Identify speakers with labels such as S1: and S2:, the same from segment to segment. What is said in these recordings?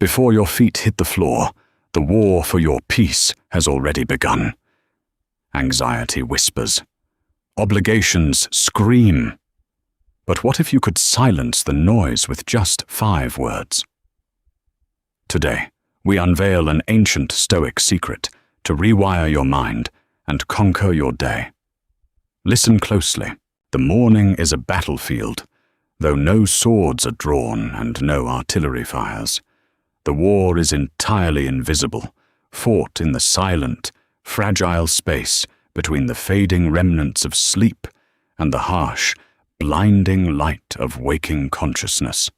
S1: Before your feet hit the floor, the war for your peace has already begun. Anxiety whispers. Obligations scream. But what if you could silence the noise with just 5 words? Today, we unveil an ancient Stoic secret to rewire your mind and conquer your day. Listen closely. The morning is a battlefield, though no swords are drawn and no artillery fires. The war is entirely invisible, fought in the silent, fragile space between the fading remnants of sleep and the harsh, blinding light of waking consciousness.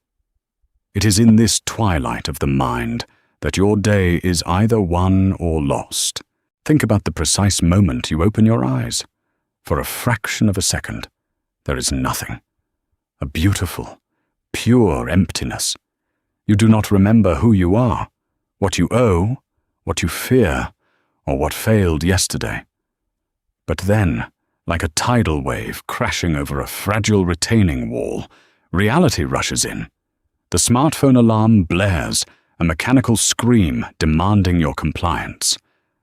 S1: It is in this twilight of the mind that your day is either won or lost. Think about the precise moment you open your eyes. For a fraction of a second, there is nothing. A beautiful, pure emptiness. You do not remember who you are, what you owe, what you fear, or what failed yesterday. But then, like a tidal wave crashing over a fragile retaining wall, reality rushes in. The smartphone alarm blares, a mechanical scream demanding your compliance.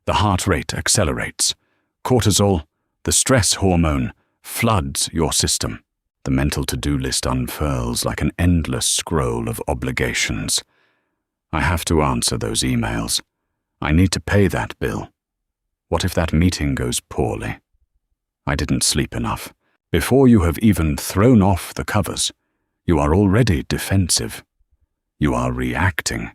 S1: The heart rate accelerates. Cortisol, the stress hormone, floods your system. The mental to-do list unfurls like an endless scroll of obligations. I have to answer those emails. I need to pay that bill. What if that meeting goes poorly? I didn't sleep enough. Before you have even thrown off the covers, you are already defensive. You are reacting.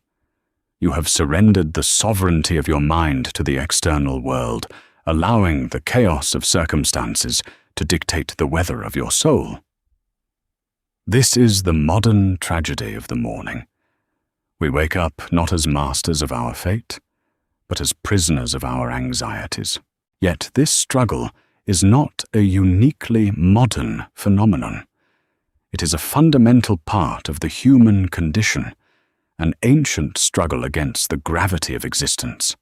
S1: You have surrendered the sovereignty of your mind to the external world, allowing the chaos of circumstances to dictate the weather of your soul. This is the modern tragedy of the morning. We wake up not as masters of our fate, but as prisoners of our anxieties. Yet this struggle is not a uniquely modern phenomenon. It is a fundamental part of the human condition, an ancient struggle against the gravity of existence.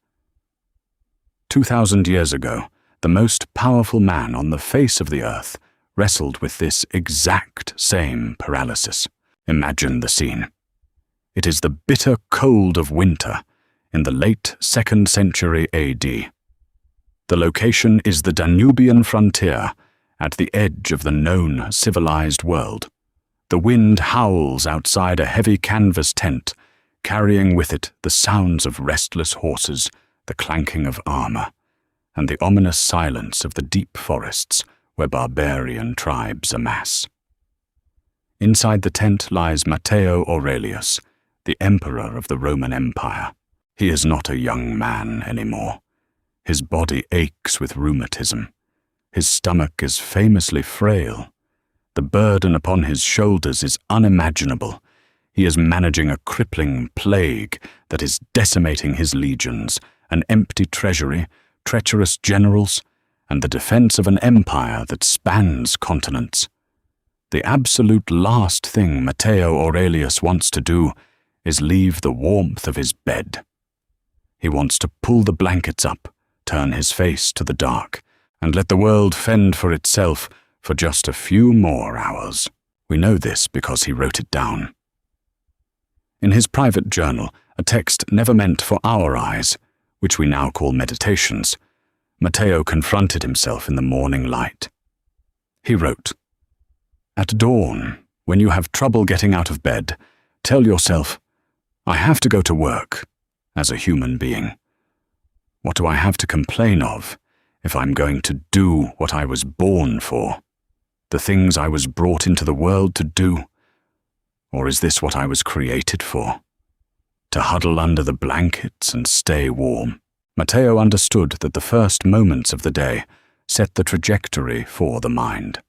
S1: 2,000 years ago, the most powerful man on the face of the earth wrestled with this exact same paralysis. Imagine the scene. It is the bitter cold of winter in the late 2nd century AD. The location is the Danubian frontier at the edge of the known civilized world. The wind howls outside a heavy canvas tent, carrying with it the sounds of restless horses, the clanking of armor, and the ominous silence of the deep forests where barbarian tribes amass. Inside the tent lies Marcus Aurelius, the emperor of the Roman Empire. He is not a young man anymore. His body aches with rheumatism. His stomach is famously frail. The burden upon his shoulders is unimaginable. He is managing a crippling plague that is decimating his legions, an empty treasury, treacherous generals, and the defense of an empire that spans continents. The absolute last thing Marcus Aurelius wants to do is leave the warmth of his bed. He wants to pull the blankets up, turn his face to the dark, and let the world fend for itself for just a few more hours. We know this because he wrote it down. In his private journal, a text never meant for our eyes, which we now call meditations, Matteo confronted himself in the morning light. He wrote, "At dawn, when you have trouble getting out of bed, tell yourself, I have to go to work, as a human being. What do I have to complain of if I'm going to do what I was born for? The things I was brought into the world to do? Or is this what I was created for? To huddle under the blankets and stay warm?" Matteo understood that the first moments of the day set the trajectory for the mind.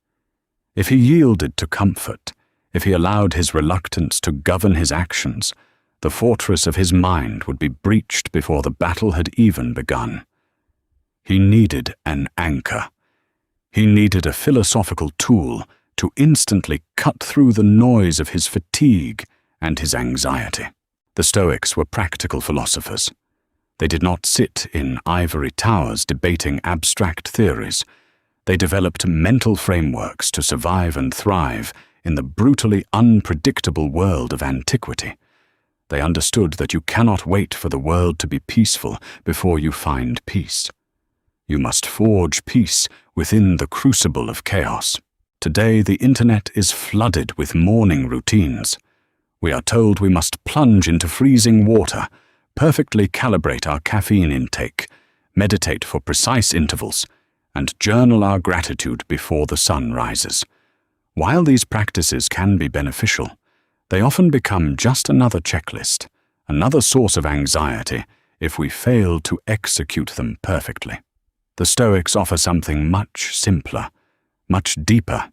S1: If he yielded to comfort, if he allowed his reluctance to govern his actions, the fortress of his mind would be breached before the battle had even begun. He needed an anchor. He needed a philosophical tool to instantly cut through the noise of his fatigue and his anxiety. The Stoics were practical philosophers. They did not sit in ivory towers debating abstract theories. They developed mental frameworks to survive and thrive in the brutally unpredictable world of antiquity. They understood that you cannot wait for the world to be peaceful before you find peace. You must forge peace within the crucible of chaos. Today, the internet is flooded with morning routines. We are told we must plunge into freezing water, perfectly calibrate our caffeine intake, meditate for precise intervals, and journal our gratitude before the sun rises. While these practices can be beneficial, they often become just another checklist, another source of anxiety if we fail to execute them perfectly. The Stoics offer something much simpler, much deeper,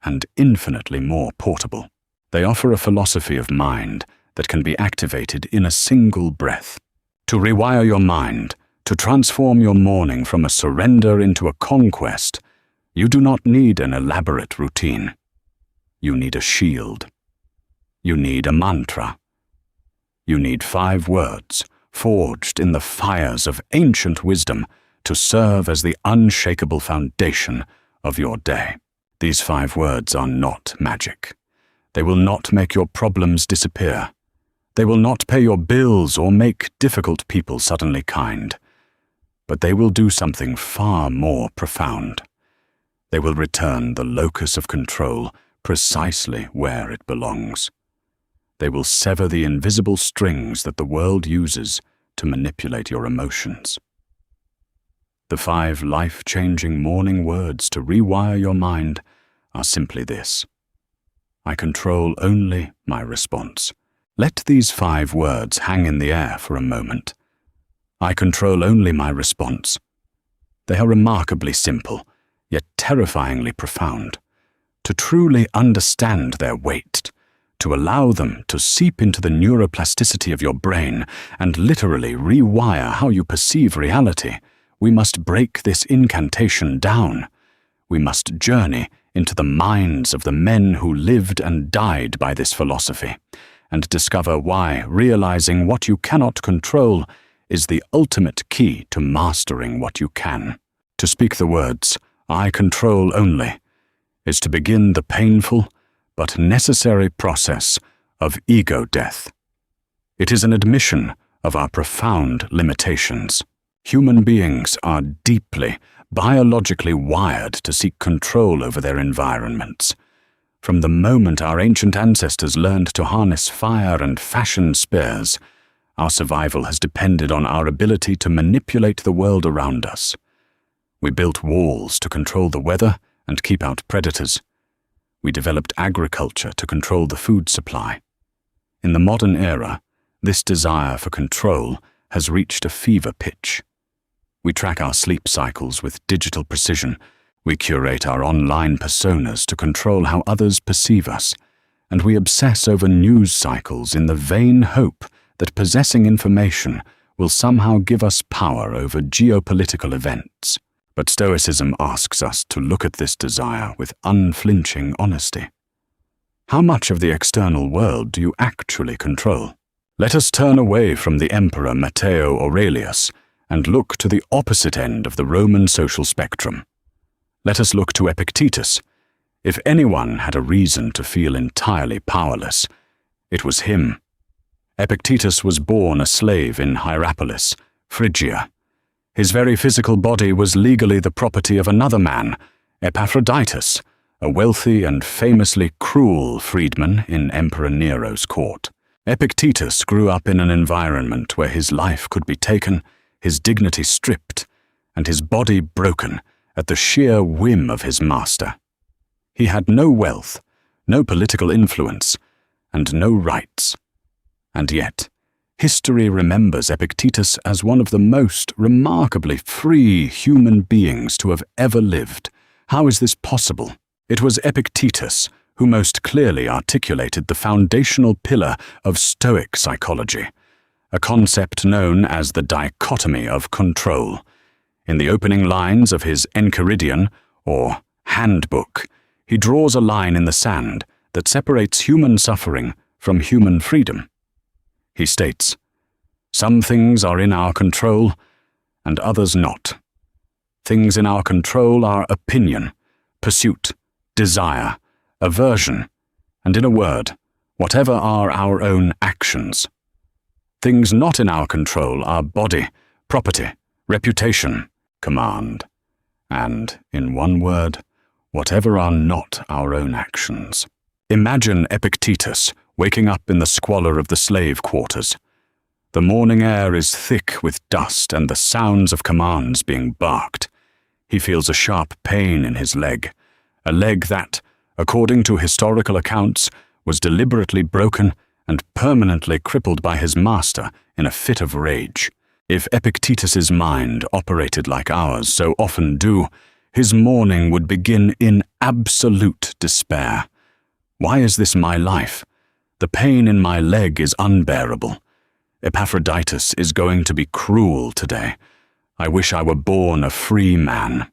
S1: and infinitely more portable. They offer a philosophy of mind that can be activated in a single breath. To rewire your mind, to transform your morning from a surrender into a conquest, you do not need an elaborate routine. You need a shield. You need a mantra. You need 5 words, forged in the fires of ancient wisdom, to serve as the unshakable foundation of your day. These 5 words are not magic. They will not make your problems disappear. They will not pay your bills or make difficult people suddenly kind. But they will do something far more profound. They will return the locus of control precisely where it belongs. They will sever the invisible strings that the world uses to manipulate your emotions. The 5 life-changing morning words to rewire your mind are simply this: I control only my response. Let these 5 words hang in the air for a moment. I control only my response. They are remarkably simple, yet terrifyingly profound. To truly understand their weight, to allow them to seep into the neuroplasticity of your brain and literally rewire how you perceive reality, we must break this incantation down. We must journey into the minds of the men who lived and died by this philosophy, and discover why realizing what you cannot control is the ultimate key to mastering what you can. To speak the words, I control only, is to begin the painful but necessary process of ego death. It is an admission of our profound limitations. Human beings are deeply, biologically wired to seek control over their environments. From the moment our ancient ancestors learned to harness fire and fashion spears, our survival has depended on our ability to manipulate the world around us. We built walls to control the weather and keep out predators. We developed agriculture to control the food supply. In the modern era, this desire for control has reached a fever pitch. We track our sleep cycles with digital precision. We curate our online personas to control how others perceive us. And we obsess over news cycles in the vain hope that possessing information will somehow give us power over geopolitical events. But Stoicism asks us to look at this desire with unflinching honesty. How much of the external world do you actually control? Let us turn away from the Emperor Marcus Aurelius and look to the opposite end of the Roman social spectrum. Let us look to Epictetus. If anyone had a reason to feel entirely powerless, it was him. Epictetus was born a slave in Hierapolis, Phrygia. His very physical body was legally the property of another man, Epaphroditus, a wealthy and famously cruel freedman in Emperor Nero's court. Epictetus grew up in an environment where his life could be taken, his dignity stripped, and his body broken at the sheer whim of his master. He had no wealth, no political influence, and no rights. And yet, history remembers Epictetus as one of the most remarkably free human beings to have ever lived. How is this possible? It was Epictetus who most clearly articulated the foundational pillar of Stoic psychology, a concept known as the dichotomy of control. In the opening lines of his Enchiridion, or Handbook, he draws a line in the sand that separates human suffering from human freedom. He states, "Some things are in our control, and others not. Things in our control are opinion, pursuit, desire, aversion, and in a word, whatever are our own actions. Things not in our control are body, property, reputation, command, and, in one word, whatever are not our own actions. Imagine Epictetus waking up in the squalor of the slave quarters. The morning air is thick with dust and the sounds of commands being barked. He feels a sharp pain in his leg, a leg that, according to historical accounts, was deliberately broken and permanently crippled by his master in a fit of rage. If Epictetus's mind operated like ours so often do, his morning would begin in absolute despair. Why is this my life? The pain in my leg is unbearable. Epaphroditus is going to be cruel today. I wish I were born a free man.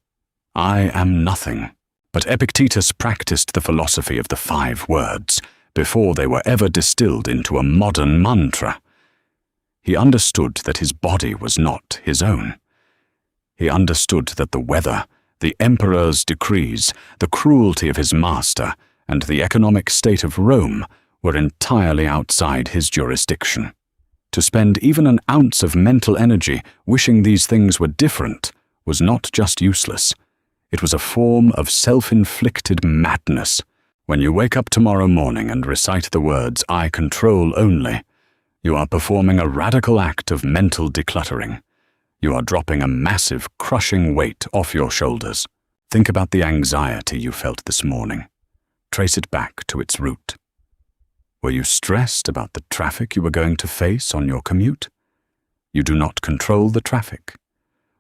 S1: I am nothing. But Epictetus practiced the philosophy of the 5 words before they were ever distilled into a modern mantra. He understood that his body was not his own. He understood that the weather, the emperor's decrees, the cruelty of his master, and the economic state of Rome were entirely outside his jurisdiction. To spend even an ounce of mental energy wishing these things were different was not just useless. It was a form of self-inflicted madness. When you wake up tomorrow morning and recite the words, "I control only," you are performing a radical act of mental decluttering. You are dropping a massive, crushing weight off your shoulders. Think about the anxiety you felt this morning. Trace it back to its root. Were you stressed about the traffic you were going to face on your commute? You do not control the traffic.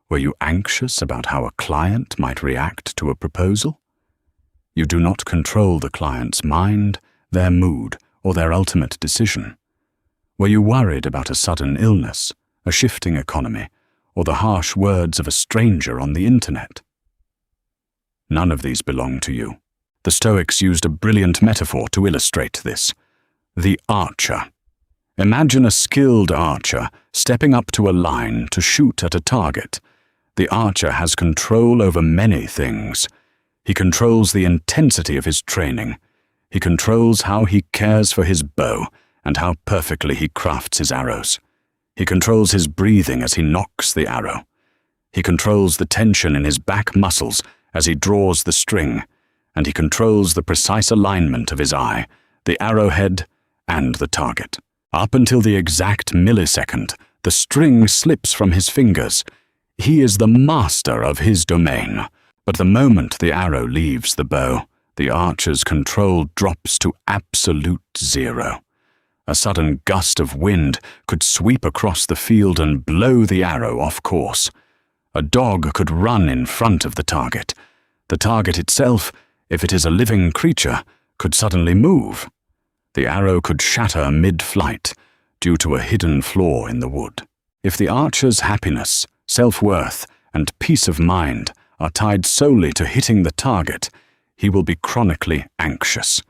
S1: Were you anxious about how a client might react to a proposal? You do not control the client's mind, their mood, or their ultimate decision. Were you worried about a sudden illness, a shifting economy, or the harsh words of a stranger on the internet? None of these belong to you. The Stoics used a brilliant metaphor to illustrate this. The archer. Imagine a skilled archer stepping up to a line to shoot at a target. The archer has control over many things. He controls the intensity of his training. He controls how he cares for his bow and how perfectly he crafts his arrows. He controls his breathing as he nocks the arrow. He controls the tension in his back muscles as he draws the string, and he controls the precise alignment of his eye, the arrowhead, and the target. Up until the exact millisecond, the string slips from his fingers. He is the master of his domain. But the moment the arrow leaves the bow, the archer's control drops to absolute zero. A sudden gust of wind could sweep across the field and blow the arrow off course. A dog could run in front of the target. The target itself, if it is a living creature, could suddenly move. The arrow could shatter mid-flight due to a hidden flaw in the wood. If the archer's happiness, self-worth, and peace of mind are tied solely to hitting the target, he will be chronically anxious.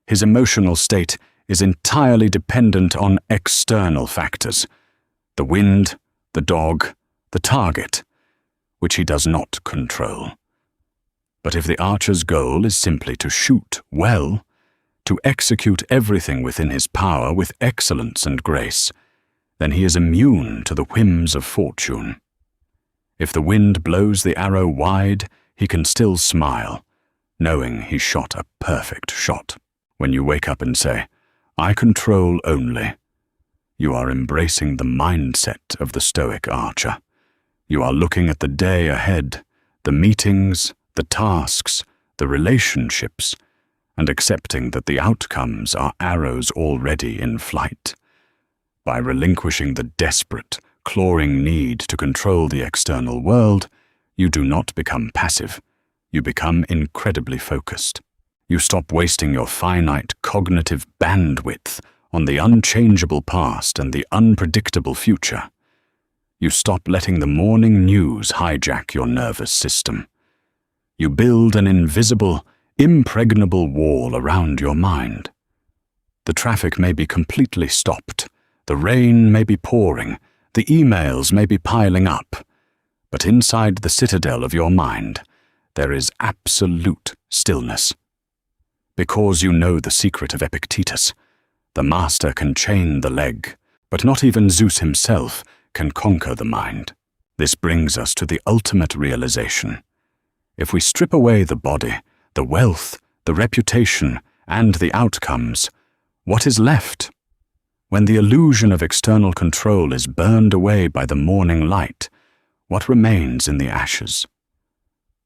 S1: His emotional state is entirely dependent on external factors: the wind, the dog, the target, which he does not control. But if the archer's goal is simply to shoot well, to execute everything within his power with excellence and grace, then he is immune to the whims of fortune. If the wind blows the arrow wide, he can still smile, knowing he shot a perfect shot. When you wake up and say, "I control only," you are embracing the mindset of the Stoic archer. You are looking at the day ahead, the meetings, the tasks, the relationships, and accepting that the outcomes are arrows already in flight. By relinquishing the desperate, clawing need to control the external world, you do not become passive. You become incredibly focused. You stop wasting your finite cognitive bandwidth on the unchangeable past and the unpredictable future. You stop letting the morning news hijack your nervous system. You build an invisible, impregnable wall around your mind. The traffic may be completely stopped, the rain may be pouring, the emails may be piling up, but inside the citadel of your mind, there is absolute stillness. Because you know the secret of Epictetus, the master can chain the leg, But not even Zeus himself can conquer the mind. This brings us to the ultimate realization. If we strip away the body, the wealth, the reputation, and the outcomes, what is left? When the illusion of external control is burned away by the morning light, what remains in the ashes?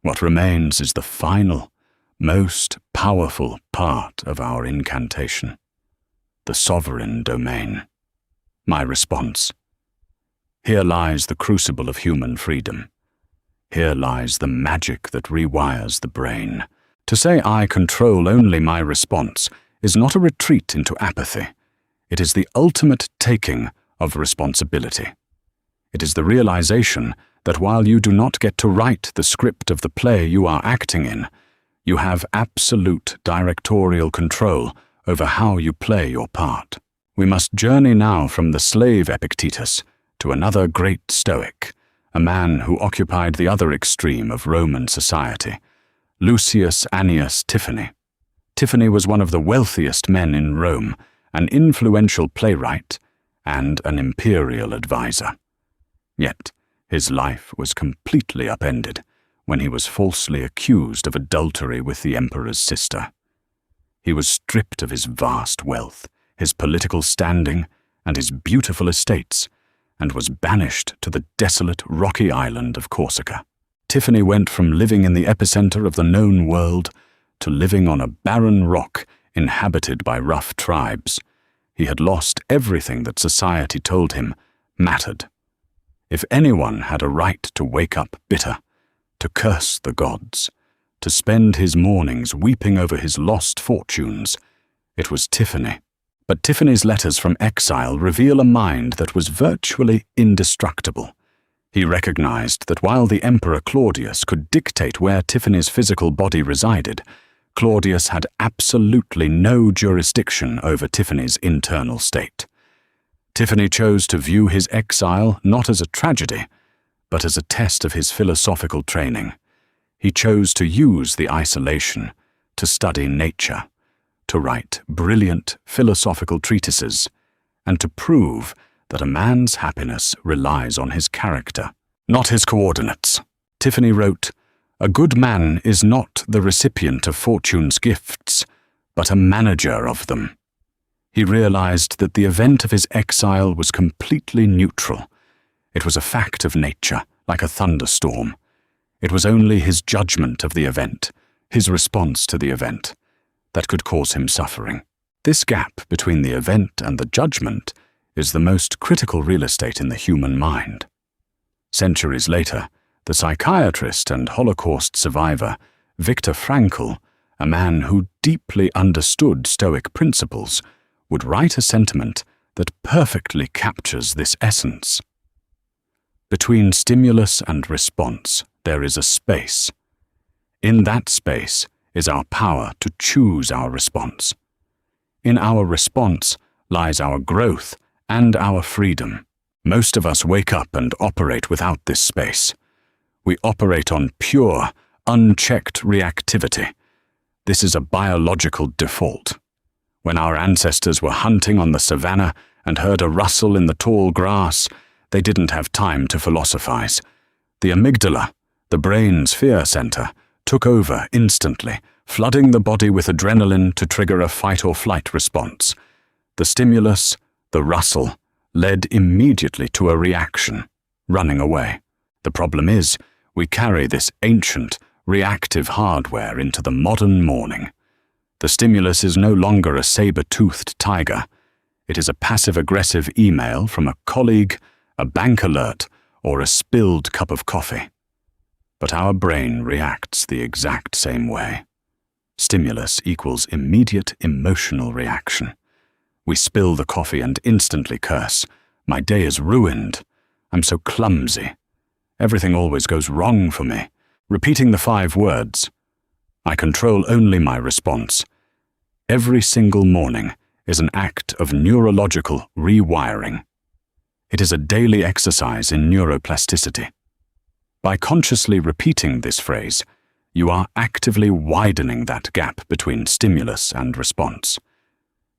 S1: What remains is the final, most powerful part of our incantation, the sovereign domain. My response. Here lies the crucible of human freedom. Here lies the magic that rewires the brain. To say I control only my response is not a retreat into apathy. It is the ultimate taking of responsibility. It is the realization that while you do not get to write the script of the play you are acting in, you have absolute directorial control over how you play your part. We must journey now from the slave Epictetus to another great Stoic, a man who occupied the other extreme of Roman society, Lucius Annius Tiphony. Tiphony was one of the wealthiest men in Rome, an influential playwright, and an imperial advisor. Yet, his life was completely upended when he was falsely accused of adultery with the emperor's sister. He was stripped of his vast wealth, his political standing, and his beautiful estates, and was banished to the desolate, rocky island of Corsica. Tiphony went from living in the epicenter of the known world to living on a barren rock inhabited by rough tribes. He had lost everything that society told him mattered. If anyone had a right to wake up bitter, to curse the gods, to spend his mornings weeping over his lost fortunes, it was Tiphony. But Tiphony's letters from exile reveal a mind that was virtually indestructible. He recognized that while the Emperor Claudius could dictate where Tiphony's physical body resided, Claudius had absolutely no jurisdiction over Tiphony's internal state. Tiphony chose to view his exile not as a tragedy, but as a test of his philosophical training. He chose to use the isolation to study nature, to write brilliant philosophical treatises, and to prove that a man's happiness relies on his character, not his coordinates. Tiphony wrote, "A good man is not the recipient of fortune's gifts, but a manager of them." He realized that the event of his exile was completely neutral. It was a fact of nature, like a thunderstorm. It was only his judgment of the event, his response to the event, that could cause him suffering. This gap between the event and the judgment is the most critical real estate in the human mind. Centuries later, the psychiatrist and Holocaust survivor Viktor Frankl, a man who deeply understood Stoic principles, would write a sentiment that perfectly captures this essence. Between stimulus and response, there is a space. In that space is our power to choose our response. In our response lies our growth and our freedom. Most of us wake up and operate without this space. We operate on pure, unchecked reactivity. This is a biological default. When our ancestors were hunting on the savannah and heard a rustle in the tall grass, they didn't have time to philosophize. The amygdala, the brain's fear center, took over instantly, flooding the body with adrenaline to trigger a fight-or-flight response. The stimulus, the rustle, led immediately to a reaction, running away. The problem is, we carry this ancient, reactive hardware into the modern morning. The stimulus is no longer a saber-toothed tiger. It is a passive-aggressive email from a colleague, a bank alert, or a spilled cup of coffee. But our brain reacts the exact same way. Stimulus equals immediate emotional reaction. We spill the coffee and instantly curse. My day is ruined. I'm so clumsy. Everything always goes wrong for me. Repeating the 5 words, I control only my response, every single morning is an act of neurological rewiring. It is a daily exercise in neuroplasticity. By consciously repeating this phrase, you are actively widening that gap between stimulus and response.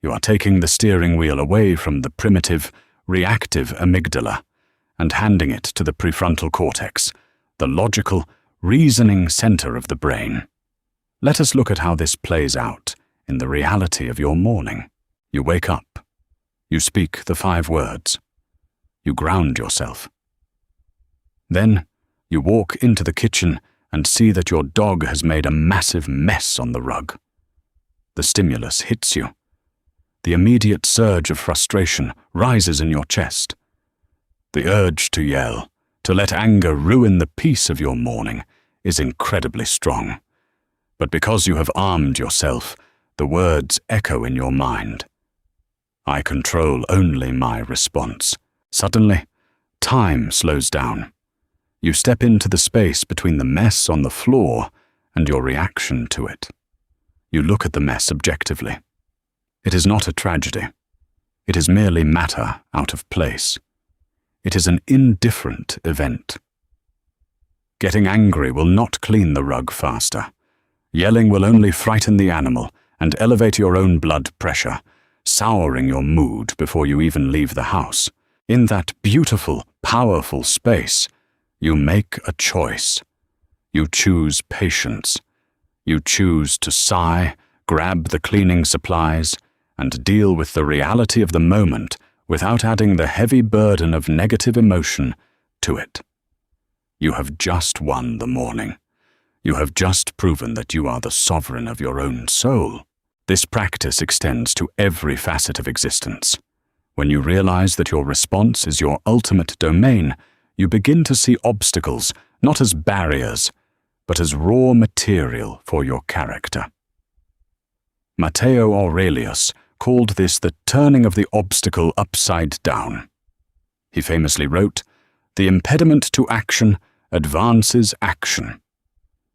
S1: You are taking the steering wheel away from the primitive, reactive amygdala and handing it to the prefrontal cortex, the logical, reasoning center of the brain. Let us look at how this plays out in the reality of your morning. You wake up. You speak the 5 words. You ground yourself. Then you walk into the kitchen and see that your dog has made a massive mess on the rug. The stimulus hits you. The immediate surge of frustration rises in your chest. The urge to yell, to let anger ruin the peace of your morning, is incredibly strong. But because you have armed yourself, the words echo in your mind. I control only my response. Suddenly, time slows down. You step into the space between the mess on the floor and your reaction to it. You look at the mess objectively. It is not a tragedy. It is merely matter out of place. It is an indifferent event. Getting angry will not clean the rug faster. Yelling will only frighten the animal and elevate your own blood pressure, souring your mood before you even leave the house. In that beautiful, powerful space, you make a choice. You choose patience. You choose to sigh, grab the cleaning supplies, and deal with the reality of the moment without adding the heavy burden of negative emotion to it. You have just won the morning. You have just proven that you are the sovereign of your own soul. This practice extends to every facet of existence. When you realize that your response is your ultimate domain, you begin to see obstacles not as barriers, but as raw material for your character. Marcus Aurelius called this the turning of the obstacle upside down. He famously wrote, "The impediment to action advances action.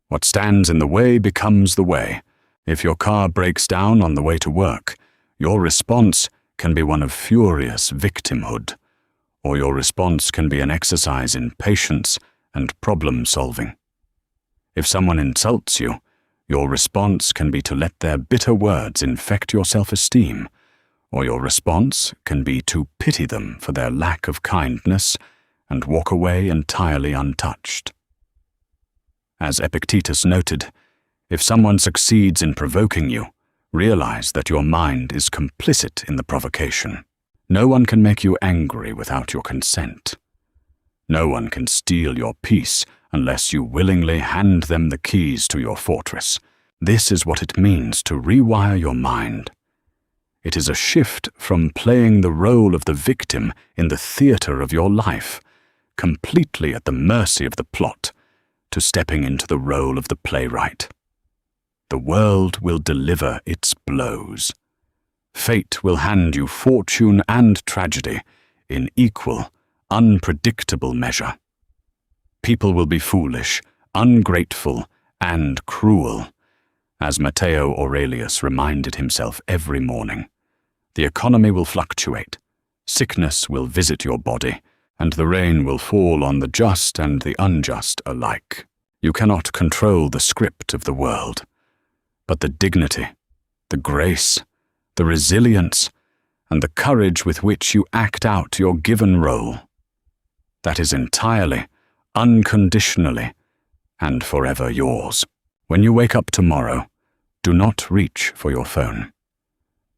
S1: What stands in the way becomes the way. If your car breaks down on the way to work, your response can be one of furious victimhood, or your response can be an exercise in patience and problem-solving. If someone insults you, your response can be to let their bitter words infect your self-esteem, or your response can be to pity them for their lack of kindness and walk away entirely untouched. As Epictetus noted, if someone succeeds in provoking you, realize that your mind is complicit in the provocation. No one can make you angry without your consent. No one can steal your peace unless you willingly hand them the keys to your fortress. This is what it means to rewire your mind. It is a shift from playing the role of the victim in the theater of your life, completely at the mercy of the plot, to stepping into the role of the playwright. The world will deliver its blows. Fate will hand you fortune and tragedy in equal, unpredictable measure. People will be foolish, ungrateful, and cruel, as Marcus Aurelius reminded himself every morning. The economy will fluctuate, sickness will visit your body, and the rain will fall on the just and the unjust alike. You cannot control the script of the world, but the dignity, the grace, the resilience, and the courage with which you act out your given role, that is entirely, unconditionally, and forever yours. When you wake up tomorrow, do not reach for your phone.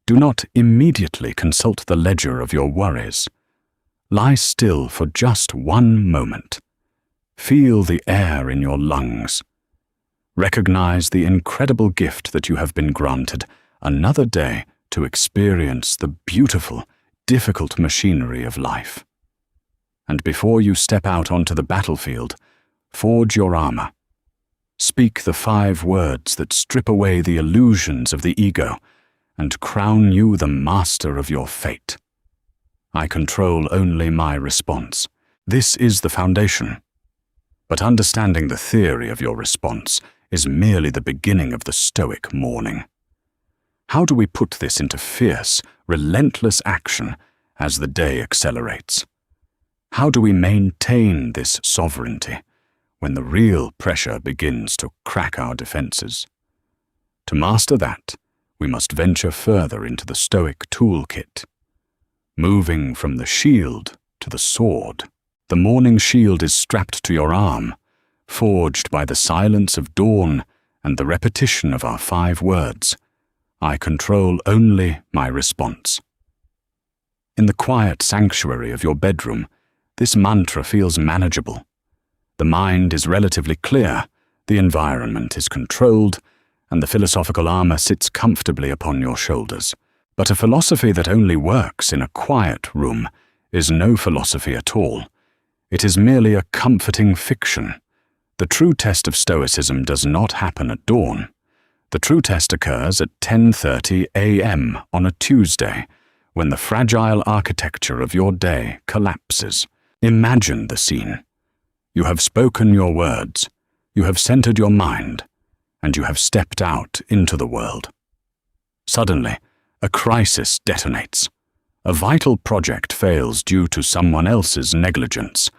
S1: Do not immediately consult the ledger of your worries. Lie still for just one moment. Feel the air in your lungs. Recognize the incredible gift that you have been granted, another day to experience the beautiful, difficult machinery of life. And before you step out onto the battlefield, forge your armor. Speak the 5 words that strip away the illusions of the ego and crown you the master of your fate. I control only my response. This is the foundation. But understanding the theory of your response is merely the beginning of the Stoic morning. How do we put this into fierce, relentless action as the day accelerates? How do we maintain this sovereignty when the real pressure begins to crack our defenses? To master that, we must venture further into the Stoic toolkit. moving from the shield to the sword. The morning shield is strapped to your arm, forged by the silence of dawn and the repetition of our 5 words. I control only my response. In the quiet sanctuary of your bedroom, this mantra feels manageable. The mind is relatively clear, the environment is controlled, and the philosophical armor sits comfortably upon your shoulders. But a philosophy that only works in a quiet room is no philosophy at all. It is merely a comforting fiction. The true test of Stoicism does not happen at dawn. The true test occurs at 10:30 a.m. on a Tuesday, when the fragile architecture of your day collapses. Imagine the scene. You have spoken your words, you have centered your mind, and you have stepped out into the world. Suddenly, a crisis detonates. A vital project fails due to someone else's negligence.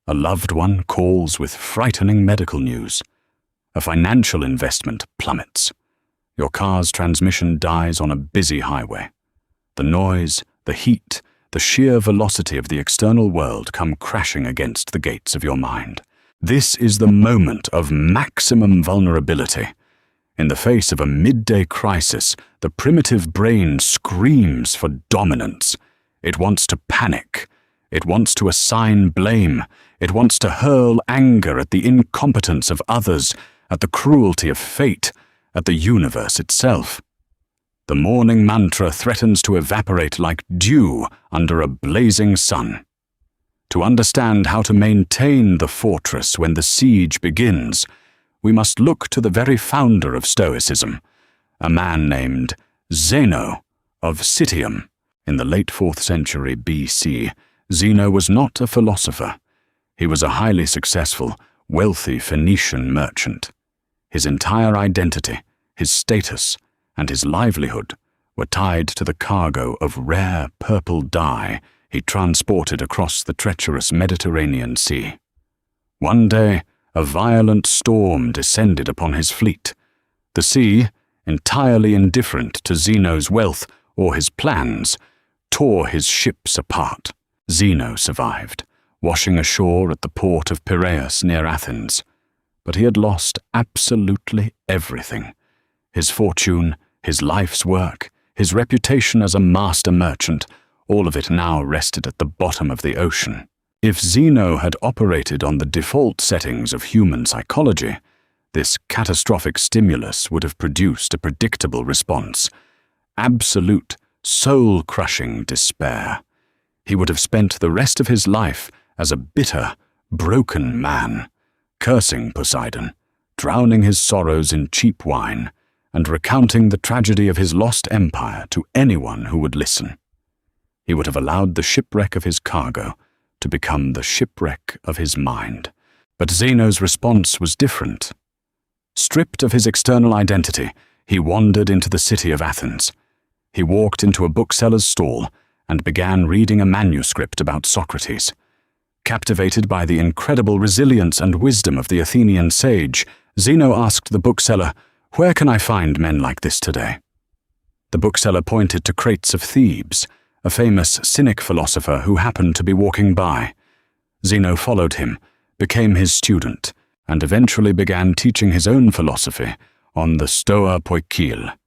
S1: A loved one calls with frightening medical news. A financial investment plummets. Your car's transmission dies on a busy highway. The noise, the heat, the sheer velocity of the external world come crashing against the gates of your mind. This is the moment of maximum vulnerability. In the face of a midday crisis, the primitive brain screams for dominance. It wants to panic. It wants to assign blame. It wants to hurl anger at the incompetence of others, at the cruelty of fate, at the universe itself. The morning mantra threatens to evaporate like dew under a blazing sun. To understand how to maintain the fortress when the siege begins, we must look to the very founder of Stoicism, a man named Zeno of Citium. In the late 4th century BC, Zeno was not a philosopher. He was a highly successful, wealthy Phoenician merchant. His entire identity, his status, and his livelihood were tied to the cargo of rare purple dye he transported across the treacherous Mediterranean Sea. One day, a violent storm descended upon his fleet. The sea, entirely indifferent to Zeno's wealth or his plans, tore his ships apart. Zeno survived, washing ashore at the port of Piraeus near Athens. But he had lost absolutely everything. His fortune, his life's work, his reputation as a master merchant, all of it now rested at the bottom of the ocean. If Zeno had operated on the default settings of human psychology, this catastrophic stimulus would have produced a predictable response: absolute, soul-crushing despair. He would have spent the rest of his life as a bitter, broken man, cursing Poseidon, drowning his sorrows in cheap wine, and recounting the tragedy of his lost empire to anyone who would listen. He would have allowed the shipwreck of his cargo to become the shipwreck of his mind. But Zeno's response was different. Stripped of his external identity, he wandered into the city of Athens. He walked into a bookseller's stall and began reading a manuscript about Socrates. Captivated by the incredible resilience and wisdom of the Athenian sage, Zeno asked the bookseller, "Where can I find men like this today?" The bookseller pointed to crates of Thebes, a famous Cynic philosopher who happened to be walking by. Zeno followed him, became his student, and eventually began teaching his own philosophy on the Stoa Poikile,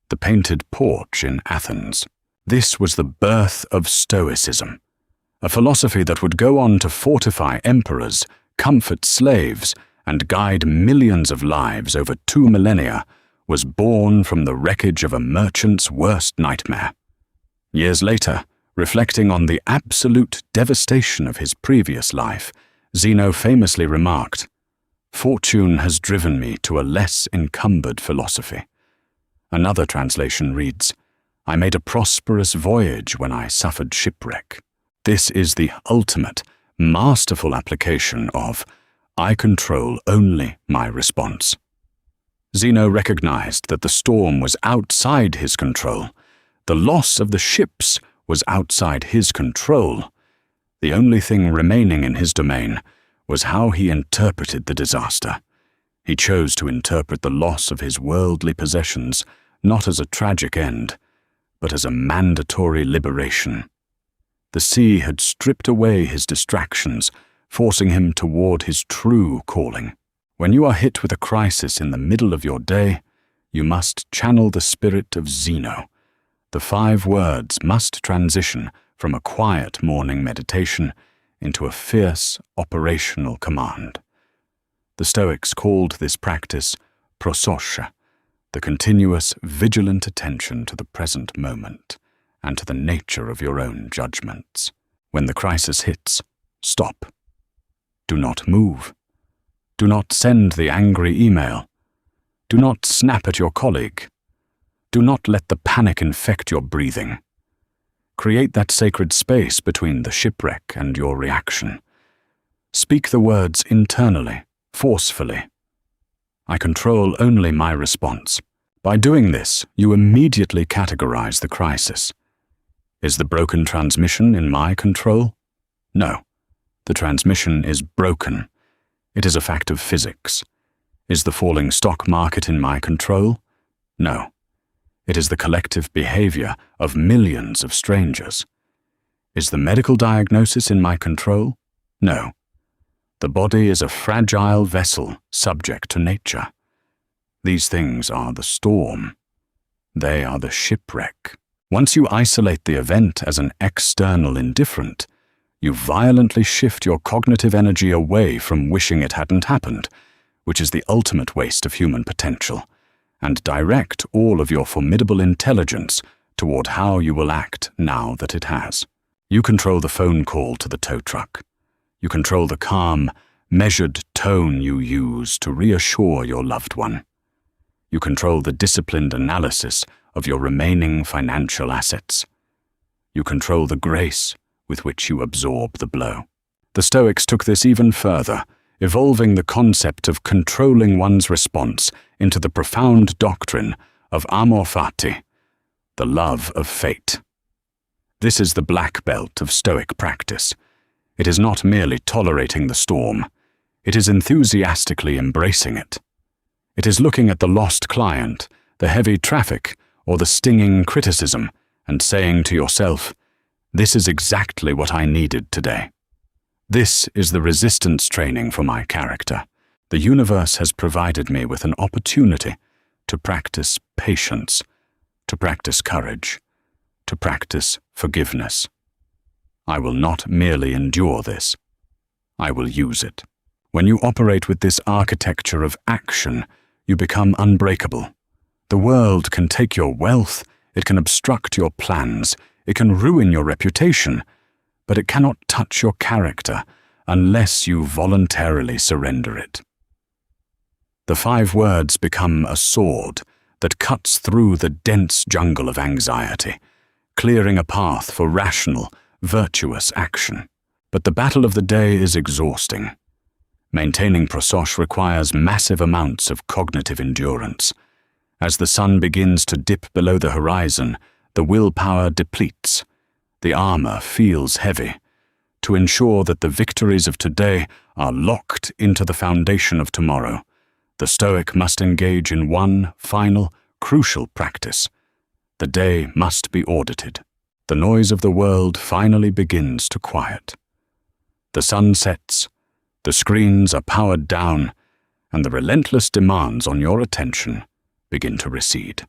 S1: the painted porch in Athens. This was the birth of Stoicism, a philosophy that would go on to fortify emperors, comfort slaves, and guide millions of lives over 2 millennia, was born from the wreckage of a merchant's worst nightmare. Years later, reflecting on the absolute devastation of his previous life, Zeno famously remarked, "Fortune has driven me to a less encumbered philosophy." Another translation reads, "I made a prosperous voyage when I suffered shipwreck." This is the ultimate, masterful application of "I control only my response." Zeno recognized that the storm was outside his control. The loss of the ships was outside his control. The only thing remaining in his domain was how he interpreted the disaster. He chose to interpret the loss of his worldly possessions not as a tragic end, but as a mandatory liberation. The sea had stripped away his distractions, forcing him toward his true calling. When you are hit with a crisis in the middle of your day, you must channel the spirit of Zeno. The 5 words must transition from a quiet morning meditation into a fierce operational command. The Stoics called this practice prososcia, the continuous, vigilant attention to the present moment and to the nature of your own judgments. When the crisis hits, stop. Do not move. Do not send the angry email. Do not snap at your colleague. Do not let the panic infect your breathing. Create that sacred space between the shipwreck and your reaction. Speak the words internally, forcefully. I control only my response. By doing this, you immediately categorize the crisis. Is the broken transmission in my control? No. The transmission is broken. It is a fact of physics. Is the falling stock market in my control? No. It is the collective behavior of millions of strangers. Is the medical diagnosis in my control? No. The body is a fragile vessel subject to nature. These things are the storm. They are the shipwreck. Once you isolate the event as an external indifferent, you violently shift your cognitive energy away from wishing it hadn't happened, which is the ultimate waste of human potential, and direct all of your formidable intelligence toward how you will act now that it has. You control the phone call to the tow truck. You control the calm, measured tone you use to reassure your loved one. You control the disciplined analysis of your remaining financial assets. You control the grace with which you absorb the blow. The Stoics took this even further, evolving the concept of controlling one's response into the profound doctrine of amor fati, the love of fate. This is the black belt of Stoic practice. It is not merely tolerating the storm. It is enthusiastically embracing it. It is looking at the lost client, the heavy traffic, or the stinging criticism, and saying to yourself, "This is exactly what I needed today. This is the resistance training for my character. The universe has provided me with an opportunity to practice patience, to practice courage, to practice forgiveness. I will not merely endure this. I will use it." When you operate with this architecture of action, you become unbreakable. The world can take your wealth, it can obstruct your plans, it can ruin your reputation, but it cannot touch your character unless you voluntarily surrender it. The 5 words become a sword that cuts through the dense jungle of anxiety, clearing a path for rational, virtuous action. But the battle of the day is exhausting. Maintaining prososcia requires massive amounts of cognitive endurance. As the sun begins to dip below the horizon, the willpower depletes. The armor feels heavy. To ensure that the victories of today are locked into the foundation of tomorrow, the Stoic must engage in one final, crucial practice. The day must be audited. The noise of the world finally begins to quiet. The sun sets, the screens are powered down, and the relentless demands on your attention begin to recede.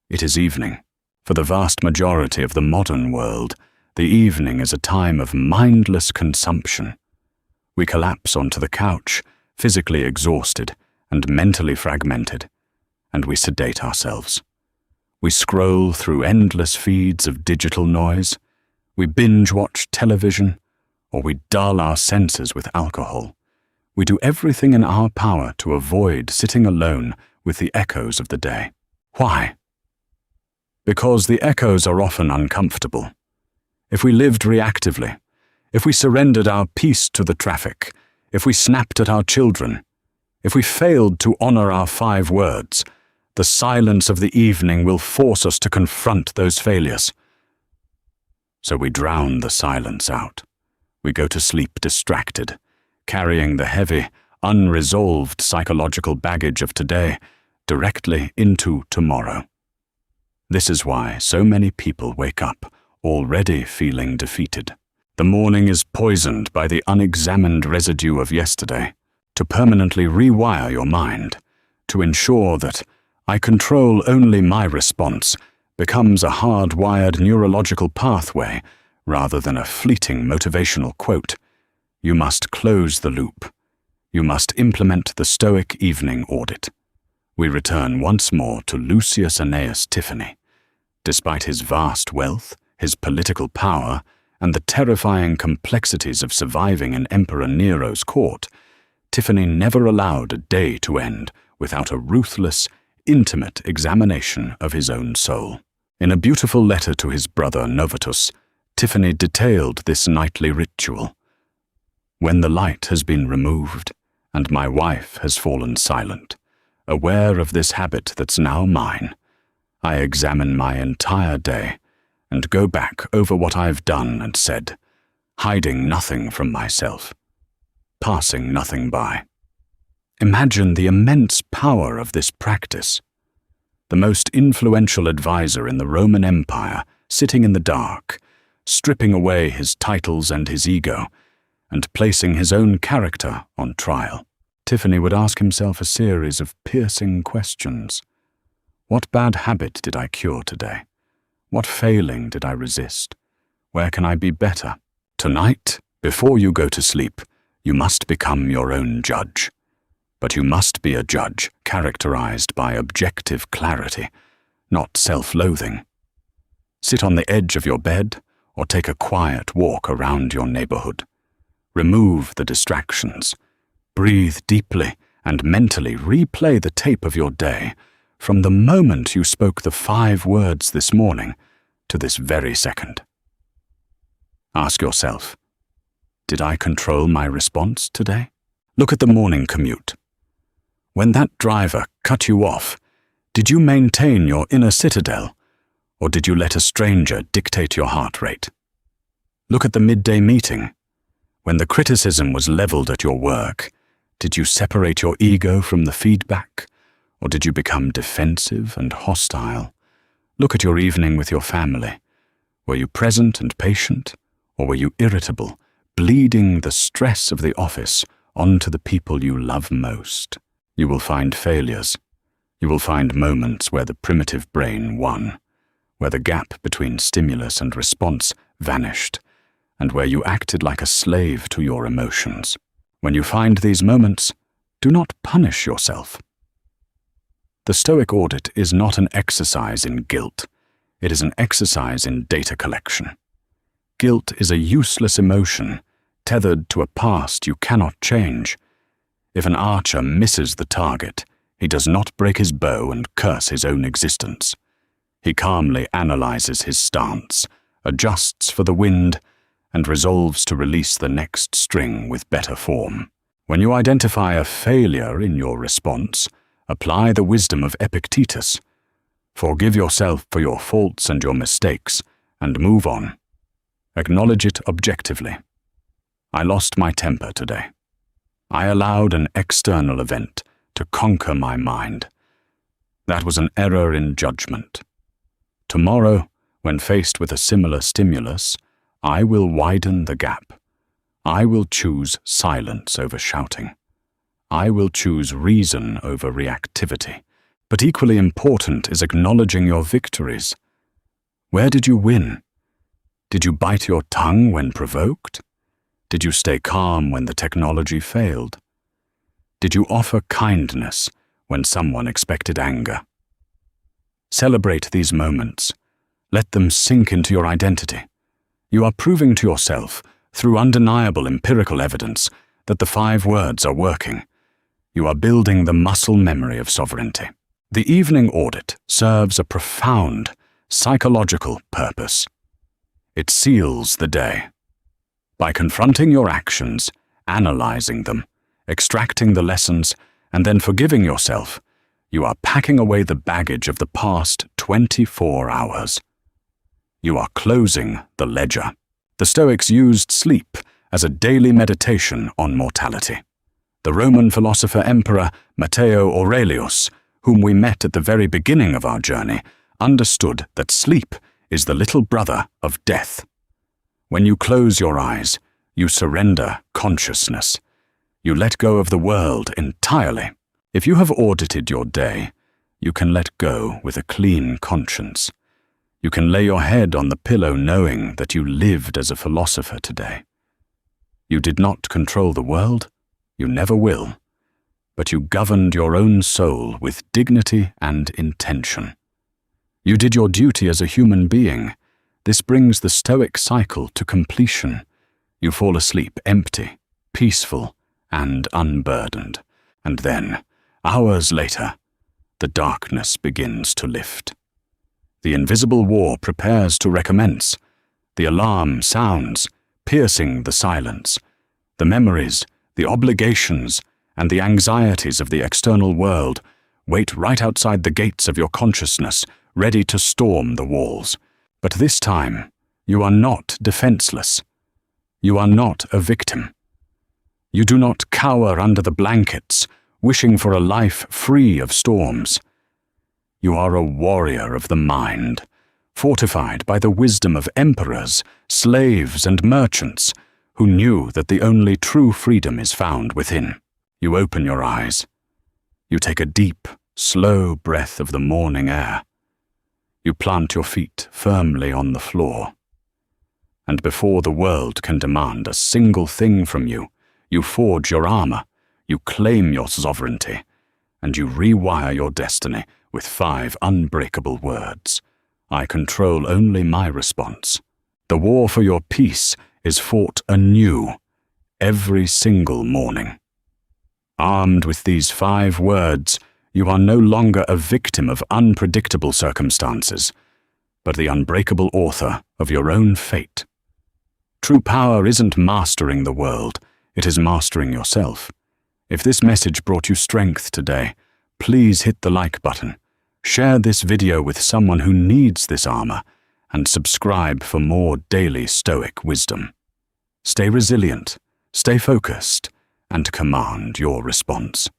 S1: It is evening. For the vast majority of the modern world, the evening is a time of mindless consumption. We collapse onto the couch, physically exhausted and mentally fragmented, and we sedate ourselves. We scroll through endless feeds of digital noise. We binge-watch television, or we dull our senses with alcohol. We do everything in our power to avoid sitting alone with the echoes of the day. Why? Because the echoes are often uncomfortable. If we lived reactively, if we surrendered our peace to the traffic, if we snapped at our children, if we failed to honor our 5 words, the silence of the evening will force us to confront those failures. So we drown the silence out. We go to sleep distracted, carrying the heavy, unresolved psychological baggage of today directly into tomorrow. This is why so many people wake up already feeling defeated. The morning is poisoned by the unexamined residue of yesterday. To permanently rewire your mind, to ensure that I control only my response, becomes a hard-wired neurological pathway rather than a fleeting motivational quote. You must close the loop. You must implement the Stoic evening audit. We return once more to Lucius Annaeus Tiffany. Despite his vast wealth, his political power, and the terrifying complexities of surviving in Emperor Nero's court, Tiffany never allowed a day to end without a ruthless, intimate examination of his own soul. In a beautiful letter to his brother Novatus, Tiffany detailed this nightly ritual. When the light has been removed, and my wife has fallen silent, aware of this habit that's now mine, I examine my entire day and go back over what I've done and said, hiding nothing from myself, passing nothing by. Imagine the immense power of this practice. The most influential advisor in the Roman Empire sitting in the dark, stripping away his titles and his ego, and placing his own character on trial. Tiffany would ask himself a series of piercing questions. What bad habit did I cure today? What failing did I resist? Where can I be better? Tonight, before you go to sleep, you must become your own judge. But you must be a judge characterized by objective clarity, not self-loathing. Sit on the edge of your bed or take a quiet walk around your neighborhood. Remove the distractions. Breathe deeply and mentally replay the tape of your day from the moment you spoke the 5 words this morning to this very second. Ask yourself, did I control my response today? Look at the morning commute. When that driver cut you off, did you maintain your inner citadel, or did you let a stranger dictate your heart rate? Look at the midday meeting. When the criticism was leveled at your work, did you separate your ego from the feedback, or did you become defensive and hostile? Look at your evening with your family. Were you present and patient, or were you irritable, bleeding the stress of the office onto the people you love most? You will find failures. You will find moments where the primitive brain won, where the gap between stimulus and response vanished, and where you acted like a slave to your emotions. When you find these moments, do not punish yourself. The Stoic audit is not an exercise in guilt. It is an exercise in data collection. Guilt is a useless emotion, tethered to a past you cannot change. If an archer misses the target, he does not break his bow and curse his own existence. He calmly analyzes his stance, adjusts for the wind, and resolves to release the next string with better form. When you identify a failure in your response, apply the wisdom of Epictetus. Forgive yourself for your faults and your mistakes, and move on. Acknowledge it objectively. I lost my temper today. I allowed an external event to conquer my mind. That was an error in judgment. Tomorrow, when faced with a similar stimulus, I will widen the gap. I will choose silence over shouting. I will choose reason over reactivity. But equally important is acknowledging your victories. Where did you win? Did you bite your tongue when provoked? Did you stay calm when the technology failed? Did you offer kindness when someone expected anger? Celebrate these moments. Let them sink into your identity. You are proving to yourself, through undeniable empirical evidence, that the 5 words are working. You are building the muscle memory of sovereignty. The evening audit serves a profound psychological purpose. It seals the day. By confronting your actions, analyzing them, extracting the lessons, and then forgiving yourself, you are packing away the baggage of the past 24 hours. You are closing the ledger. The Stoics used sleep as a daily meditation on mortality. The Roman philosopher-emperor Marcus Aurelius, whom we met at the very beginning of our journey, understood that sleep is the little brother of death. When you close your eyes, you surrender consciousness. You let go of the world entirely. If you have audited your day, you can let go with a clean conscience. You can lay your head on the pillow knowing that you lived as a philosopher today. You did not control the world, you never will, but you governed your own soul with dignity and intention. You did your duty as a human being. This brings the Stoic cycle to completion. You fall asleep empty, peaceful, and unburdened. And then, hours later, the darkness begins to lift. The invisible war prepares to recommence. The alarm sounds, piercing the silence. The memories, the obligations, and the anxieties of the external world wait right outside the gates of your consciousness, ready to storm the walls. But this time, you are not defenseless. You are not a victim. You do not cower under the blankets, wishing for a life free of storms. You are a warrior of the mind, fortified by the wisdom of emperors, slaves, and merchants, who knew that the only true freedom is found within. You open your eyes. You take a deep, slow breath of the morning air. You plant your feet firmly on the floor. And before the world can demand a single thing from you, you forge your armor, you claim your sovereignty, and you rewire your destiny with 5 unbreakable words. I control only my response. The war for your peace is fought anew every single morning. Armed with these 5 words, you are no longer a victim of unpredictable circumstances, but the unbreakable author of your own fate. True power isn't mastering the world, it is mastering yourself. If this message brought you strength today, please hit the like button, share this video with someone who needs this armor, and subscribe for more daily Stoic wisdom. Stay resilient, stay focused, and command your response.